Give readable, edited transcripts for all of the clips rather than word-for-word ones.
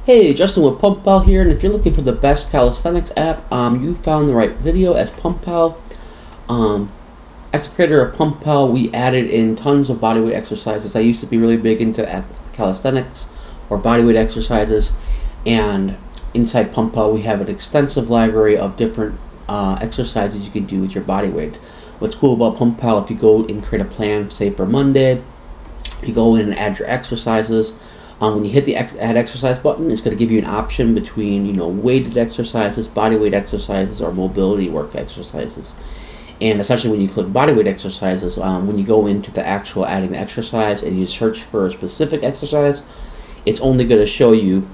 Hey, Justin with PumpPal here, and if you're looking for the best calisthenics app, you found the right video as PumpPal. As the creator of PumpPal, we added in tons of bodyweight exercises. I used to be really big into calisthenics or bodyweight exercises, and inside PumpPal we have an extensive library of different exercises you can do with your bodyweight. What's cool about PumpPal, if you go and create a plan, say for Monday, you go in and add your exercises. When you hit the add exercise button, it's going to give you an option between, weighted exercises, bodyweight exercises, or mobility work exercises. And essentially when you click bodyweight exercises, when you go into the actual adding the exercise and you search for a specific exercise, it's only going to show you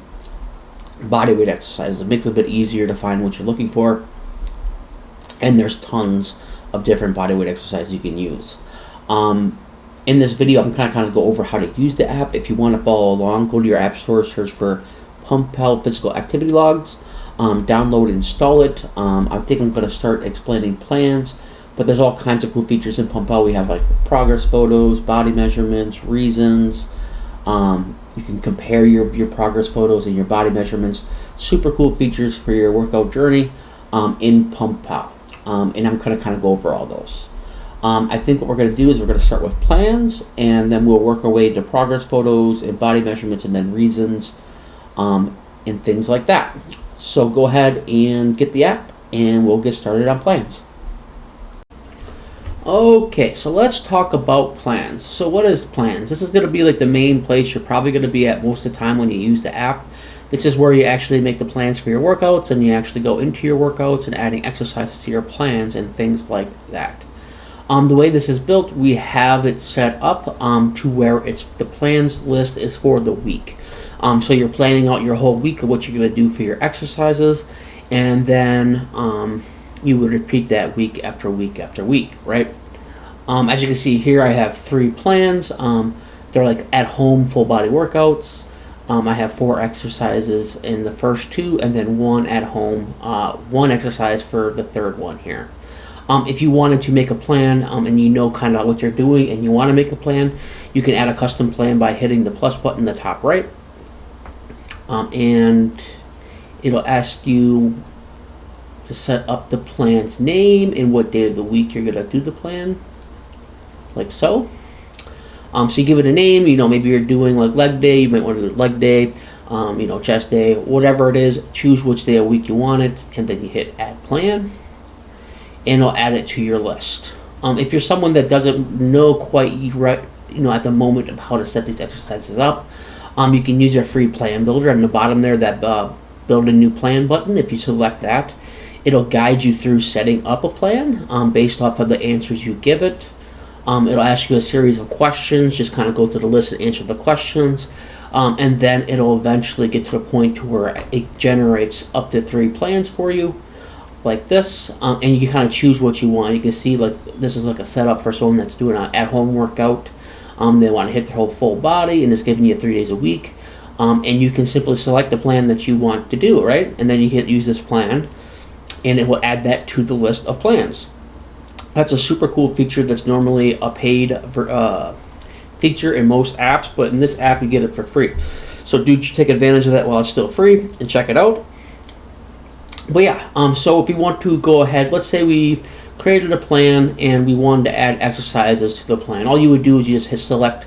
bodyweight exercises. It makes it a bit easier to find what you're looking for. And there's tons of different bodyweight exercises you can use. In this video, I'm going to kind of go over how to use the app. If you want to follow along, go to your app store, search for PumpPal Physical Activity Logs, download and install it. I think I'm going to start explaining plans, but there's all kinds of cool features in PumpPal. We have like progress photos, body measurements, reasons. You can compare your progress photos and your body measurements. Super cool features for your workout journey in PumpPal. And I'm going to kind of go over all those. I think what we're going to do is we're going to start with plans, and then we'll work our way to progress photos and body measurements and then reasons and things like that. So go ahead and get the app and we'll get started on plans. Okay, so let's talk about plans. So what is plans? This is going to be like the main place you're probably going to be at most of the time when you use the app. This is where you actually make the plans for your workouts, and you actually go into your workouts and adding exercises to your plans and things like that. The way this is built, we have it set up to where the plans list is for the week. So you're planning out your whole week of what you're going to do for your exercises, and then you would repeat that week after week after week, right? As you can see here, I have 3 plans. They're like at-home full body workouts. I have 4 exercises in the first 2, and then 1 at home, 1 exercise for the third one here. If you wanted to make a plan and you know kind of what you're doing and you want to make a plan, you can add a custom plan by hitting the plus button in the top right. And it'll ask you to set up the plan's name and what day of the week you're going to do the plan, like so. So you give it a name, maybe you're doing like leg day, you might want to do leg day, chest day, whatever it is. Choose which day of the week you want it, and then you hit add plan. And it'll add it to your list. If you're someone that doesn't know quite right, at the moment of how to set these exercises up, you can use your free plan builder. On the bottom there, that build a new plan button. If you select that, it'll guide you through setting up a plan based off of the answers you give it. It'll ask you a series of questions. Just kind of go through the list and answer the questions, and then it'll eventually get to the point to where it generates up to 3 plans for you, like this, and you can kind of choose what you want. You can see like this is like a setup for someone that's doing an at-home workout. They want to hit their whole full body, and it's giving you 3 days a week. And you can simply select the plan that you want to do, right? And then you hit use this plan, and it will add that to the list of plans. That's a super cool feature that's normally a paid feature in most apps, but in this app you get it for free. So do take advantage of that while it's still free and check it out. But yeah, so if you want to go ahead, let's say we created a plan and we wanted to add exercises to the plan. All you would do is you just hit select,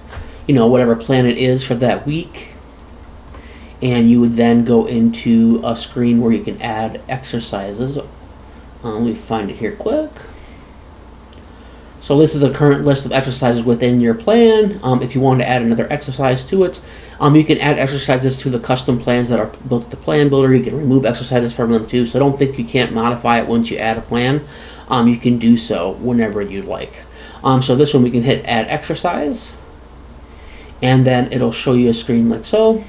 whatever plan it is for that week. And you would then go into a screen where you can add exercises. Let me find it here quick. So this is the current list of exercises within your plan. If you want to add another exercise to it, you can add exercises to the custom plans that are built at the plan builder. You can remove exercises from them too. So don't think you can't modify it once you add a plan. You can do so whenever you'd like. So this one we can hit add exercise, and then it'll show you a screen like so.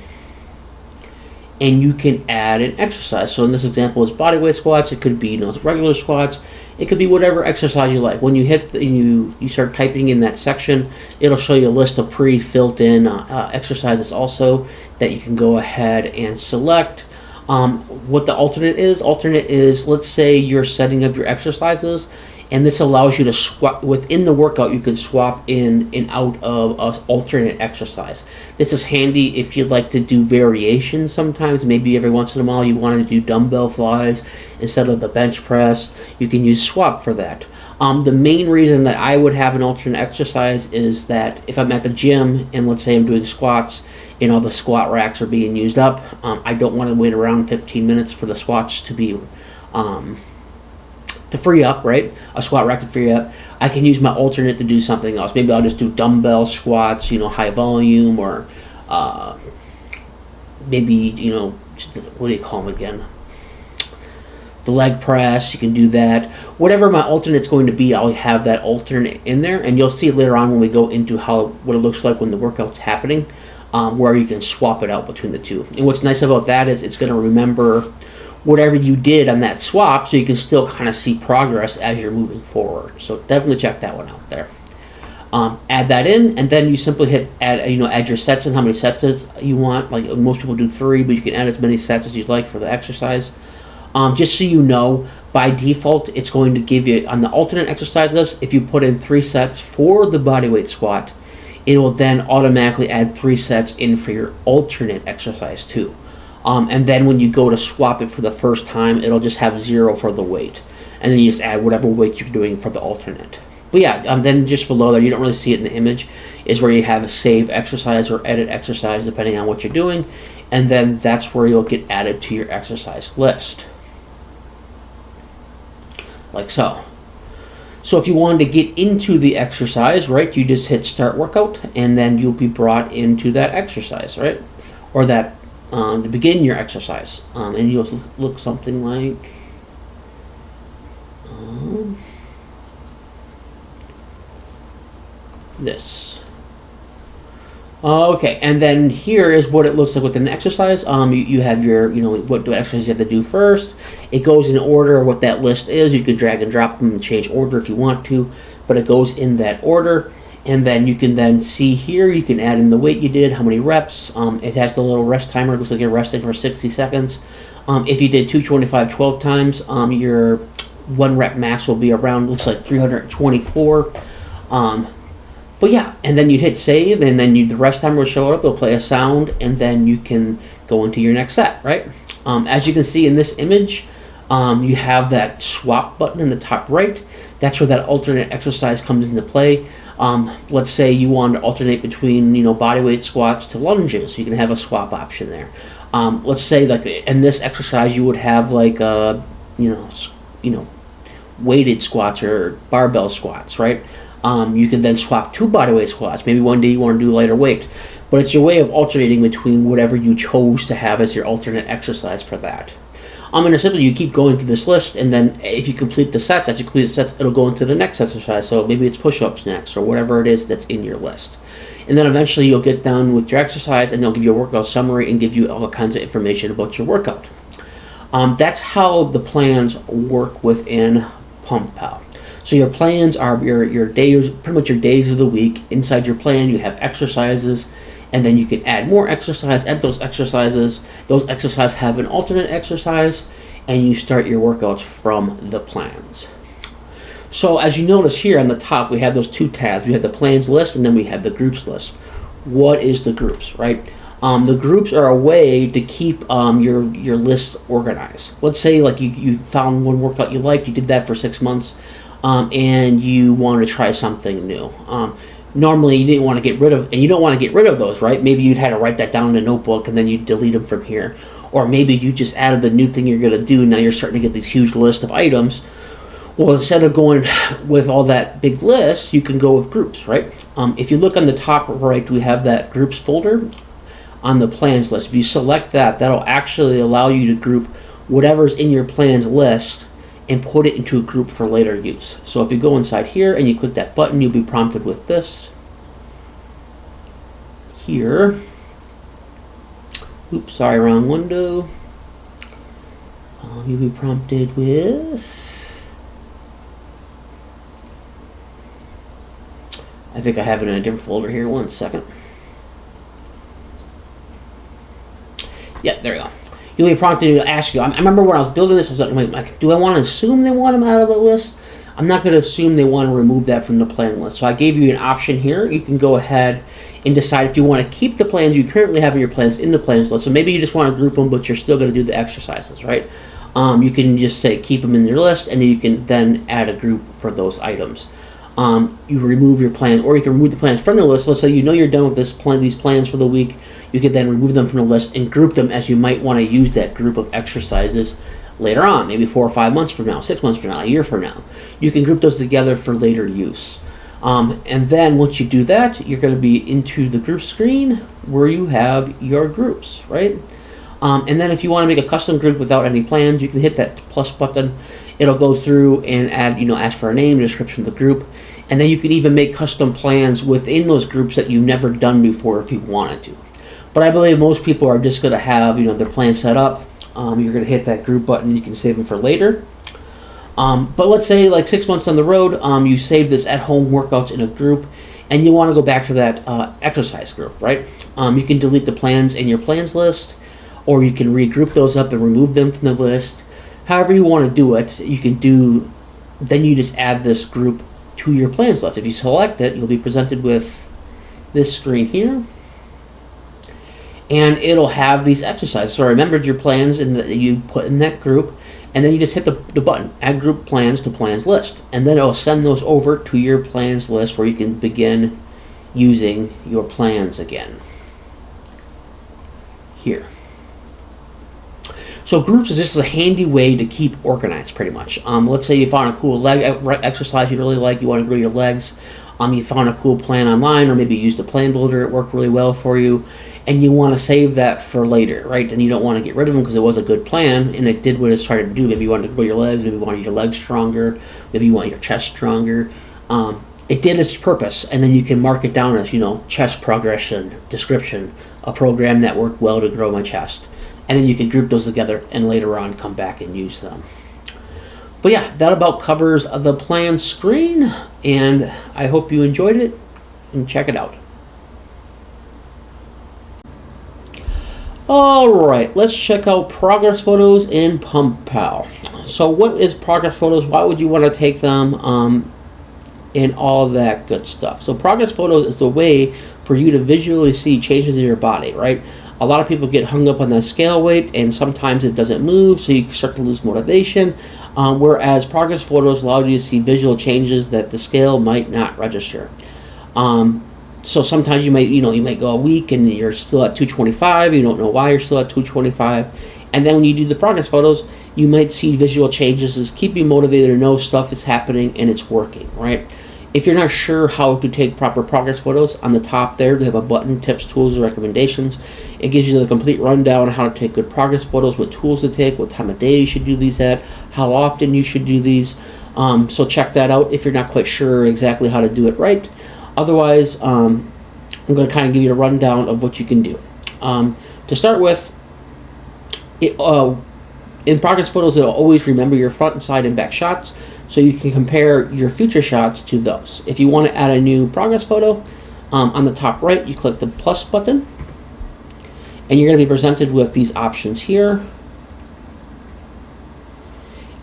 And you can add an exercise. So in this example, it's bodyweight squats. It could be regular squats. It could be whatever exercise you like. When you hit you start typing in that section, it'll show you a list of pre-filled in exercises also that you can go ahead and select. What the alternate is, let's say you're setting up your exercises and this allows you to swap within the workout. You can swap in and out of an alternate exercise. This is handy if you'd like to do variations sometimes. Maybe every once in a while you want to do dumbbell flies instead of the bench press. You can use swap for that. The main reason that I would have an alternate exercise is that if I'm at the gym and let's say I'm doing squats, the squat racks are being used up. I don't want to wait around 15 minutes for the squats to be to free up, right? A squat rack to free up. I can use my alternate to do something else. Maybe I'll just do dumbbell squats, high volume, or maybe, what do you call them again? The leg press, you can do that. Whatever my alternate's going to be, I'll have that alternate in there, and you'll see later on when we go into what it looks like when the workout's happening, where you can swap it out between the two. And what's nice about that is it's going to remember whatever you did on that swap, so you can still kind of see progress as you're moving forward. So definitely check that one out there. Add that in, and then you simply hit add your sets and how many sets you want. Like most people do 3, but you can add as many sets as you'd like for the exercise. Just so you know, by default, it's going to give you on the alternate exercises. If you put in 3 sets for the bodyweight squat, it will then automatically add 3 sets in for your alternate exercise too. And then when you go to swap it for the first time, it'll just have 0 for the weight. And then you just add whatever weight you're doing for the alternate. But yeah, then just below there, you don't really see it in the image, is where you have a save exercise or edit exercise depending on what you're doing. And then that's where you'll get added to your exercise list. Like so. So if you wanted to get into the exercise, right, you just hit start workout, and then you'll be brought into that exercise, right? Or that to begin your exercise, and you'll look something like this. Okay, and then here is what it looks like within the exercise. You have your, what exercise you have to do first. It goes in order of what that list is. You can drag and drop them and change order if you want to, but it goes in that order. And then you can then see here, you can add in the weight you did, how many reps. It has the little rest timer. It looks like you're resting for 60 seconds. If you did 225 12 times, your 1 rep max will be around, looks like 324. But yeah, and then you hit save, and then the rest timer will show up. It'll play a sound, and then you can go into your next set, right? As you can see in this image, you have that swap button in the top right. That's where that alternate exercise comes into play. Let's say you want to alternate between bodyweight squats to lunges. You can have a swap option there. Let's say like in this exercise you would have like weighted squats or barbell squats, right? You can then swap to bodyweight squats. Maybe one day you want to do lighter weight, but it's your way of alternating between whatever you chose to have as your alternate exercise for that. And simply you keep going through this list, and then if you complete the sets, as you complete the sets, it'll go into the next exercise. So maybe it's push-ups next, or whatever it is that's in your list. And then eventually you'll get done with your exercise, and they'll give you a workout summary and give you all kinds of information about your workout. That's how the plans work within PumpPal. So your plans are your days, pretty much your days of the week. Inside your plan, you have exercises, and then you can add more exercise, add those exercises. Those exercises have an alternate exercise, and you start your workouts from the plans. So as you notice here on the top, we have those 2 tabs. We have the plans list, and then we have the groups list. What is the groups, right? The groups are a way to keep your list organized. Let's say like you found one workout you liked, you did that for 6 months, and you want to try something new. Normally you didn't want to get rid of, and you don't want to get rid of those, right? Maybe you'd had to write that down in a notebook and then you delete them from here. Or maybe you just added the new thing you're going to do, and now you're starting to get this huge list of items. Well, instead of going with all that big list, you can go with groups, right? If you look on the top right, we have that groups folder on the plans list. If you select that, that'll actually allow you to group whatever's in your plans list and put it into a group for later use. So if you go inside here and you click that button, you'll be prompted with this here. Oops, sorry, wrong window. You'll be prompted with, I think I have it in a different folder here. 1 second. Yeah, there you go. You'll be prompted to ask you. I remember when I was building this, I was like, do I want to assume they want them out of the list? I'm not going to assume they want to remove that from the plan list. So I gave you an option here. You can go ahead and decide if you want to keep the plans you currently have in your plans in the plans list. So maybe you just want to group them, but you're still going to do the exercises, right? You can just say keep them in your list, and then you can then add a group for those items. You remove your plan, or you can remove the plans from the list. Let's say you know you're done with these plans for the week. You can then remove them from the list and group them as you might want to use that group of exercises later on, maybe 4 or 5 months from now, 6 months from now, a year from now. You can group those together for later use. And then once you do that, you're going to be into the group screen where you have your groups, right? And then if you want to make a custom group without any plans, you can hit that plus button. It'll go through and add, ask for a name, description of the group. And then you can even make custom plans within those groups that you've never done before if you wanted to. But I believe most people are just going to have, their plan set up. You're going to hit that group button. You can save them for later. But let's say like 6 months down the road, you save this at-home workouts in a group, and you want to go back to that exercise group, right? You can delete the plans in your plans list, or you can regroup those up and remove them from the list. However you want to do it, you can do. Then you just add this group to your plans list. If you select it, you'll be presented with this screen here. And it'll have these exercises. So I remembered your plans that you put in that group, and then you just hit the button, add group plans to plans list. And then it'll send those over to your plans list where you can begin using your plans again. Here. So groups is just a handy way to keep organized pretty much. Let's say you found a cool leg exercise you really like, you want to grow your legs. You found a cool plan online, or maybe you used a plan builder, it worked really well for you, and you want to save that for later, right? And you don't want to get rid of them because it was a good plan and it did what it's trying to do. Maybe you wanted to grow your legs, maybe you wanted your legs stronger, maybe you want your chest stronger. It did its purpose, and then you can mark it down as, chest progression, description, a program that worked well to grow my chest. And then you can group those together and later on come back and use them. But yeah, that about covers the plan screen, and I hope you enjoyed it, and check it out. Alright, let's check out progress photos in PumpPal. So what is progress photos? Why would you want to take them? And all that good stuff. So progress photos is the way for you to visually see changes in your body, right? A lot of people get hung up on that scale weight, and sometimes it doesn't move, so you start to lose motivation. Whereas progress photos allow you to see visual changes that the scale might not register. So sometimes you might go a week and you're still at 225. You don't know why you're still at 225. And then when you do the progress photos, you might see visual changes as keep you motivated to know stuff is happening and it's working, right? If you're not sure how to take proper progress photos, on the top there, they have a button, tips, tools, or recommendations. It gives you the complete rundown on how to take good progress photos, what tools to take, what time of day you should do these at, how often you should do these. So check that out if you're not quite sure exactly how to do it right. Otherwise, I'm going to kind of give you a rundown of what you can do. To start with, in progress photos, it'll always remember your front and side and back shots, so you can compare your future shots to those. If you want to add a new progress photo, on the top right, you click the plus button, and you're going to be presented with these options here.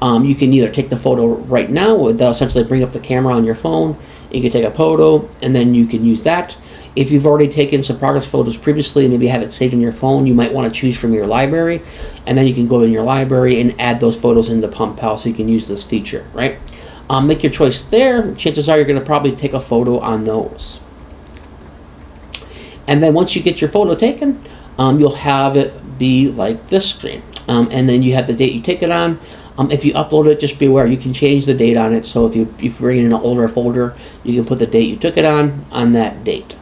You can either take the photo right now, they'll essentially bring up the camera on your phone. You can take a photo, and then you can use that. If you've already taken some progress photos previously and maybe have it saved in your phone, you might want to choose from your library, and then you can go in your library and add those photos into PumpPal so you can use this feature, right? Make your choice there. Chances are you're going to probably take a photo on those. And then once you get your photo taken, you'll have it be like this screen. And then you have the date you take it on. If you upload it, just be aware you can change the date on it. So if you bring in an older folder, you can put the date you took it on that date.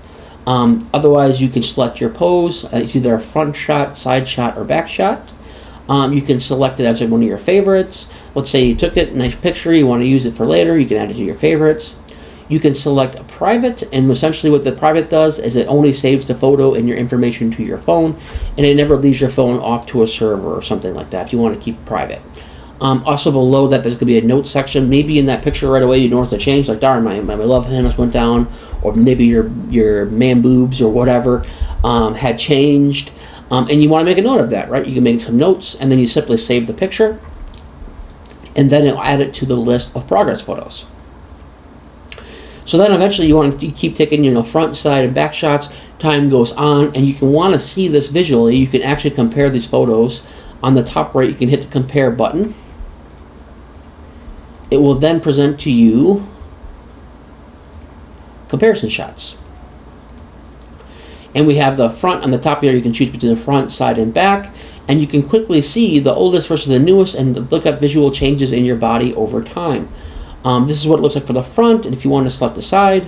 Otherwise, you can select your pose. It's either a front shot, side shot, or back shot. You can select it as one of your favorites. Let's say you took it, nice picture, you want to use it for later, you can add it to your favorites. You can select a private, and essentially what the private does is it only saves the photo and your information to your phone, and it never leaves your phone off to a server or something like that if you want to keep it private. Also below that, there's going to be a note section. Maybe in that picture right away you notice the change, like darn, my love handles went down, or maybe your man boobs or whatever had changed, and you want to make a note of that, right? You can make some notes, and then you simply save the picture. and then it'll add it to the list of progress photos. So then eventually you want to keep taking, you know, front, side, and back shots. Time goes on, and you can want to see this visually. You can actually compare these photos. On the top right, you can hit the compare button. It will then present to you comparison shots. And we have the front on the top here. You can choose between the front, side, and back. And you can quickly see the oldest versus the newest and look at visual changes in your body over time. This is what it looks like for the front. And if you want to select the side,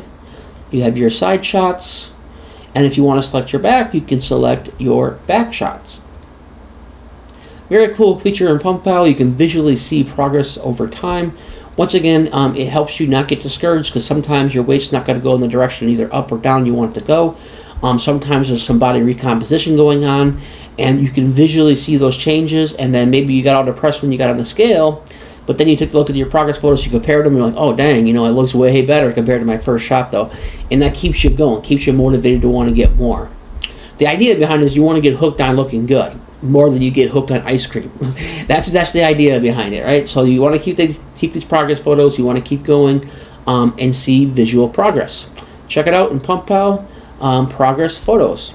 you have your side shots. And if you want to select your back, you can select your back shots. Very cool feature in PumpPal. You can visually see progress over time. Once again, it helps you not get discouraged because sometimes your weight's not going to go in the direction either up or down you want it to go. Sometimes there's some body recomposition going on, and you can visually see those changes, and then maybe you got all depressed when you got on the scale, but then you took a look at your progress photos, you compared them, and you're like, oh dang, you know, it looks way better compared to my first shot though. And that keeps you going, keeps you motivated to want to get more. The idea behind it is you want to get hooked on looking good more than you get hooked on ice cream. That's the idea behind it, right? So you want to keep these progress photos, you want to keep going and see visual progress. Check it out in PumpPal, progress photos.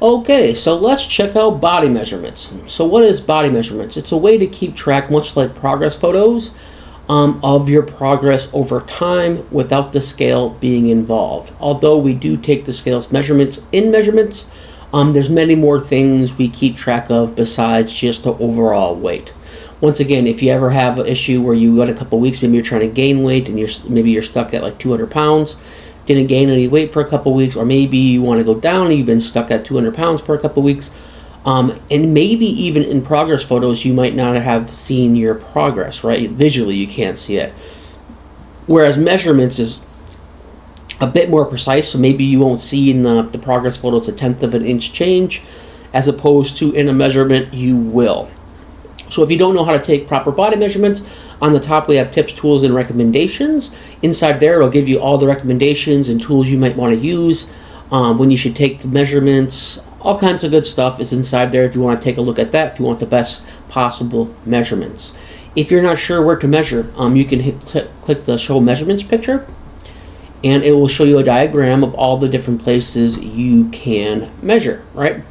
Okay, so let's check out body measurements. So what is body measurements? It's a way to keep track, much like progress photos, of your progress over time without the scale being involved. Although we do take the scale's measurements, there's many more things we keep track of besides just the overall weight. Once again, if you ever have an issue where you got a couple weeks, maybe you're trying to gain weight and you're stuck at like 200 pounds, didn't gain any weight for a couple weeks, or maybe you want to go down and you've been stuck at 200 pounds for a couple weeks, and maybe even in progress photos you might not have seen your progress, right? Visually you can't see it. Whereas measurements is a bit more precise, so maybe you won't see in the progress photos a 1/10 of an inch change, as opposed to in a measurement you will. So if you don't know how to take proper body measurements, on the top we have tips, tools, and recommendations. Inside there it'll give you all the recommendations and tools you might want to use, when you should take the measurements. All kinds of good stuff is inside there if you want to take a look at that, if you want the best possible measurements. If you're not sure where to measure, you can click the show measurements picture, and it will show you a diagram of all the different places you can measure, right?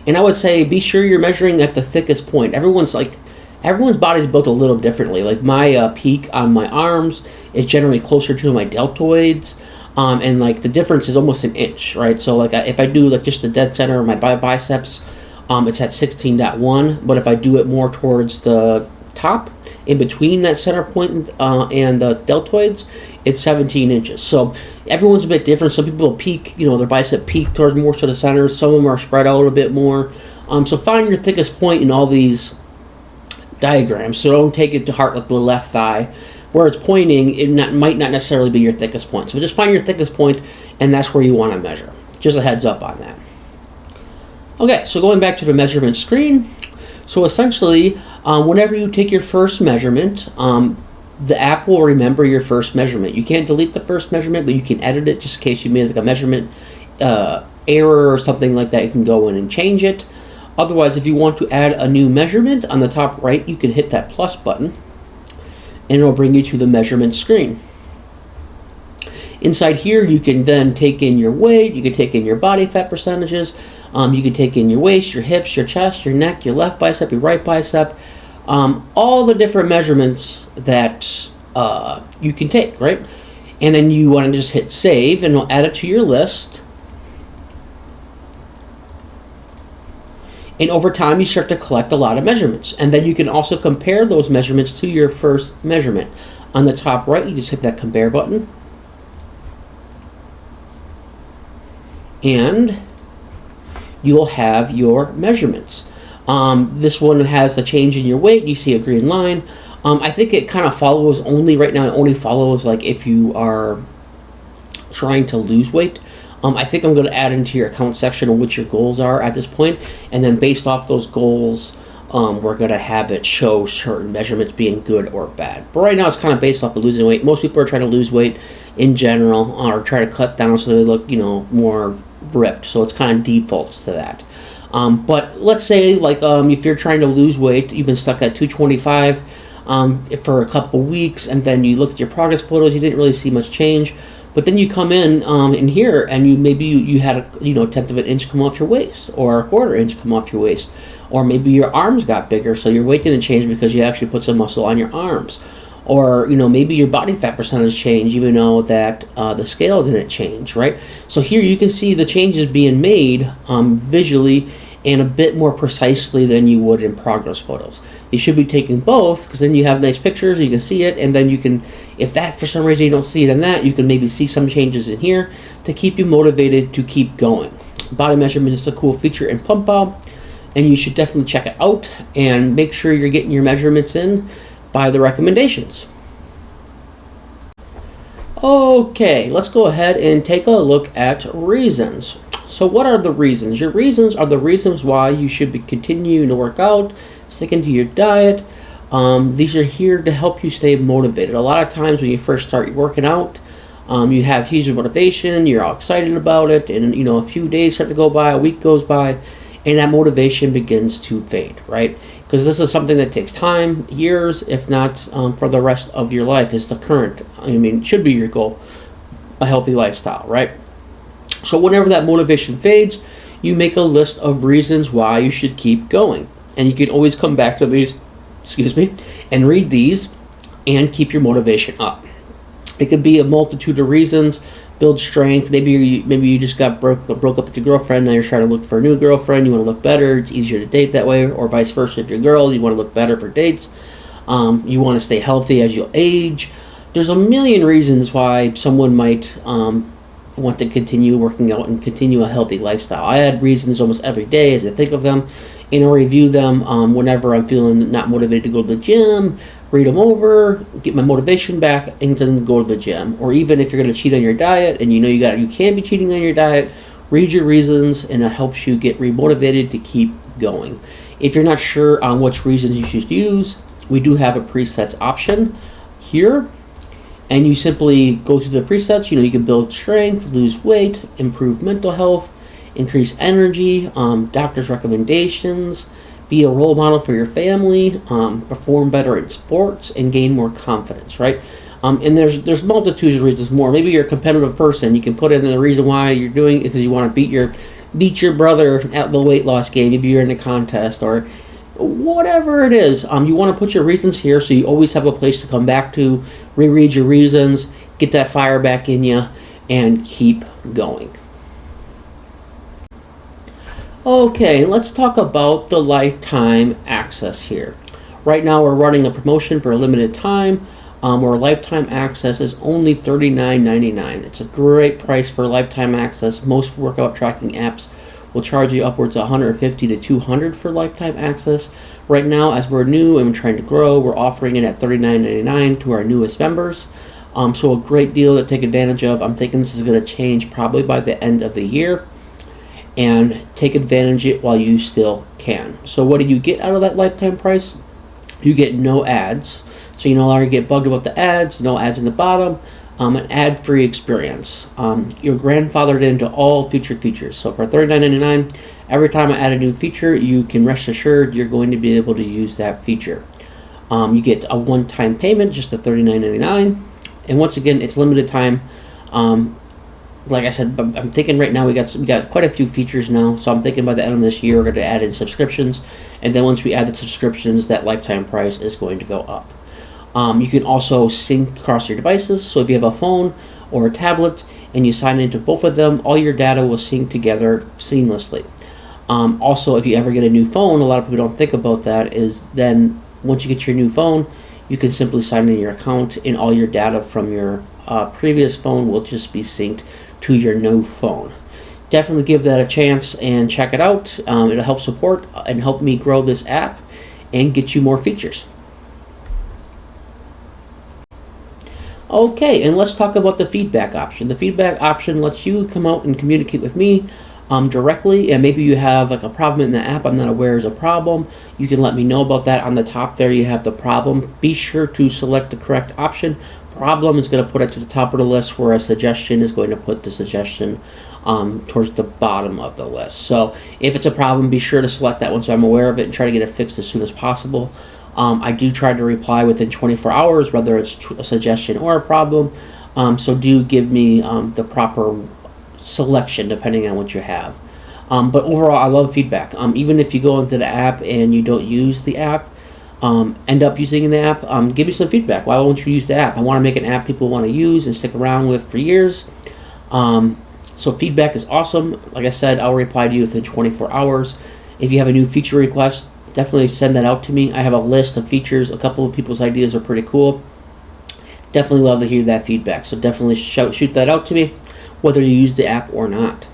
And I would say be sure you're measuring at the thickest point. Everyone's body's built a little differently. Like my peak on my arms is generally closer to my deltoids, and like the difference is almost an inch, right? So like if I do like just the dead center of my biceps, it's at 16.1, but if I do it more towards the top, in between that center point and the deltoids, it's 17 inches. So everyone's a bit different. Some people peak, you know, their bicep peak towards more to the center. Some of them are spread out a bit more. So find your thickest point in all these diagrams. So don't take it to heart like the left thigh. Where it's pointing, might not necessarily be your thickest point. So just find your thickest point, and that's where you want to measure. Just a heads up on that. Okay, so going back to the measurement screen. So essentially, whenever you take your first measurement, the app will remember your first measurement. You can't delete the first measurement, but you can edit it just in case you made like a measurement error or something like that. You can go in and change it. Otherwise, if you want to add a new measurement, on the top right, you can hit that plus button, and it'll bring you to the measurement screen. Inside here, you can then take in your weight, you can take in your body fat percentages, you can take in your waist, your hips, your chest, your neck, your left bicep, your right bicep, all the different measurements that you can take, right? And then you want to just hit save, and it'll add it to your list. And over time, you start to collect a lot of measurements. And then you can also compare those measurements to your first measurement. On the top right, you just hit that compare button. And you'll have your measurements. This one has the change in your weight. You see a green line. I think it kind of follows only, right now, it only follows like if you are trying to lose weight. I think I'm going to add into your account section on what your goals are at this point, and then based off those goals, we're going to have it show certain measurements being good or bad. But right now it's kind of based off of losing weight. Most people are trying to lose weight in general, or try to cut down so they look, you know, more ripped. So it's kind of defaults to that. But let's say like if you're trying to lose weight, you've been stuck at 225 for a couple weeks, and then you look at your progress photos, you didn't really see much change. But then you come in here, and you had a tenth of an inch come off your waist, or a quarter inch come off your waist, or maybe your arms got bigger, so your weight didn't change because you actually put some muscle on your arms, or maybe your body fat percentage changed, even though that the scale didn't change, right? So here you can see the changes being made visually and a bit more precisely than you would in progress photos. You should be taking both, because then you have nice pictures, you can see it, and then you can, if that for some reason you don't see it in that, you can maybe see some changes in here to keep you motivated to keep going. Body measurement is a cool feature in PumpPal, and you should definitely check it out and make sure you're getting your measurements in by the recommendations. Okay, let's go ahead and take a look at reasons. So what are the reasons? Your reasons are the reasons why you should be continuing to work out, sticking to your diet. These are here to help you stay motivated. A lot of times when you first start working out, you have huge motivation, you're all excited about it, and a few days start to go by, a week goes by, and that motivation begins to fade, right? Because this is something that takes time, years, if not for the rest of your life, is the current, should be your goal, a healthy lifestyle, right? So whenever that motivation fades, you make a list of reasons why you should keep going. And you can always come back to these, and read these and keep your motivation up. It could be a multitude of reasons. Build strength. Maybe you just got broke up with your girlfriend. Now you're trying to look for a new girlfriend. You want to look better. It's easier to date that way, or vice versa. If you're a girl, you want to look better for dates. You want to stay healthy as you age. There's a million reasons why someone might want to continue working out and continue a healthy lifestyle. I add reasons almost every day as I think of them, and I review them whenever I'm feeling not motivated to go to the gym. Read them over, get my motivation back, and then go to the gym. Or even if you're going to cheat on your diet, and you can't be cheating on your diet, read your reasons, and it helps you get remotivated to keep going. If you're not sure on which reasons you should use, we do have a presets option here, and you simply go through the presets. You can build strength, lose weight, improve mental health, increase energy, doctor's recommendations, be a role model for your family, perform better in sports, and gain more confidence, right? And there's multitudes of reasons more. Maybe you're a competitive person. You can put in the reason why you're doing it because you want to beat your brother at the weight loss game. Maybe you're in a contest or whatever it is. You want to put your reasons here so you always have a place to come back to, reread your reasons, get that fire back in you, and keep going. Okay, let's talk about the lifetime access here. Right now we're running a promotion for a limited time where lifetime access is only $39.99. It's a great price for lifetime access. Most workout tracking apps will charge you upwards of $150 to $200 for lifetime access. Right now, as we're new and trying to grow, we're offering it at $39.99 to our newest members. So a great deal to take advantage of. I'm thinking this is going to change probably by the end of the year. And take advantage of it while you still can. So what do you get out of that lifetime price? You get no ads. So you no longer get bugged about the ads, no ads in the bottom, an ad-free experience. You're grandfathered into all future features. So for $39.99, every time I add a new feature, you can rest assured you're going to be able to use that feature. You get a one-time payment, just at $39.99. And once again, it's limited time. Like I said, I'm thinking right now we got quite a few features now, so I'm thinking by the end of this year we're going to add in subscriptions, and then once we add the subscriptions, that lifetime price is going to go up. You can also sync across your devices, so if you have a phone or a tablet and you sign into both of them, all your data will sync together seamlessly. Also, if you ever get a new phone, a lot of people don't think about that, is then once you get your new phone, you can simply sign in your account and all your data from your previous phone will just be synced to your new phone. Definitely give that a chance and check it out. It'll help support and help me grow this app and get you more features. Okay, and let's talk about the feedback option. The feedback option lets you come out and communicate with me directly, and maybe you have like a problem in the app I'm not aware is a problem. You can let me know about that. On the top there you have the problem. Be sure to select the correct option. Problem is going to put it to the top of the list, where a suggestion is going to put the suggestion towards the bottom of the list. So if it's a problem, be sure to select that one so I'm aware of it and try to get it fixed as soon as possible. I do try to reply within 24 hours, whether it's a suggestion or a problem. So do give me the proper selection depending on what you have. But overall, I love feedback. Even if you go into the app and you don't use the app, end up using the app, give me some feedback. Why won't you use the app? I want to make an app people want to use and stick around with for years. So feedback is awesome. Like I said, I'll reply to you within 24 hours. If you have a new feature request, definitely send that out to me. I have a list of features. A couple of people's ideas are pretty cool. Definitely love to hear that feedback. So definitely shoot that out to me, whether you use the app or not.